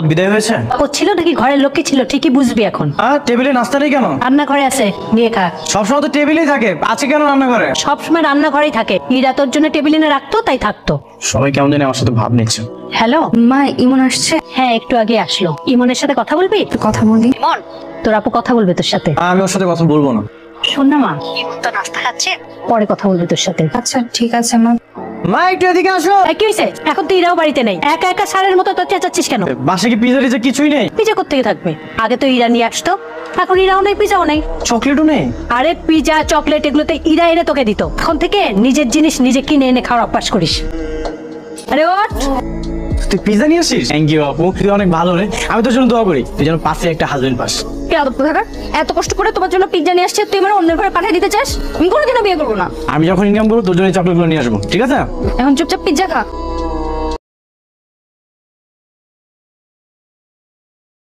বিদায় হয়েছে? ও ছিল নাকি ঘরের লোককে ছিল ঠিকই বুঝবি এখন। আর টেবিলে নাস্তা নেই কেন? রান্নাঘরে আছে, নিয়ে খা। সবসময় তো টেবিলেই থাকে, আছে কেন রান্নাঘরে? সবসময় রান্নাঘরেই থাকে, ইরা তোর জন্য টেবিলে এনে রাখতো তাই থাকতো। সবাই কেমন জানি আমার সাথে ভাব নিচ্ছে। হ্যালো মা, ইমন আসছে। হ্যাঁ, একটু আগে আসলো। ইমনের সাথে কথা বলবি? কথা বলি। ইমন, তোর আপু কথা বলবে তোর সাথে। আমি ওর সাথে কথা বলবো না। শোন না মা, ইমন তো নাস্তা খাচ্ছে, পরে কথা বলবে তোর সাথে। আচ্ছা ঠিক আছে মা। মা একটু এদিকে আসো। কি হয়েছে? এখন তো ইরাও বাড়িতে নেই, একা একা সারের মতো তোর চেঁচাচ্ছিস কেন? বাসে কি পিজা টিজা কিছুই নেই? পিজা কোত্থেকে থাকবে? আগে তো ইরা নিয়ে আসতো, এখন ইরাও নেই, পিজাও নেই। চকলেটও নেই? আরে পিজা চকলেট এগুলোতে ইরা এনে তোকে দিত। এখন থেকে নিজের জিনিস নিজে কিনে এনে খাওয়ার অভ্যাস করিস। আরে ওঠ। তুই পিজা নিয়ে আসিস? থ্যাংক ইউ আপু, তুই অনেক ভালো রে। আমি তোর জন্য দোয়া করি তুই যেন পাশে একটা হাজবেন্ড পাস। এত কষ্ট করে তোমার জন্য পিজ্জা নিয়ে আসছে, তুই আমার অন্যের ঘরে পাঠিয়ে দিতে চাস? আমি কোনোদিনও বিয়ে করবো না। আমি যখন ইনকাম করবো তোর জন্য চকলেটগুলো নিয়ে আসবো, ঠিক আছে? এখন চুপচাপ পিজ্জা খা।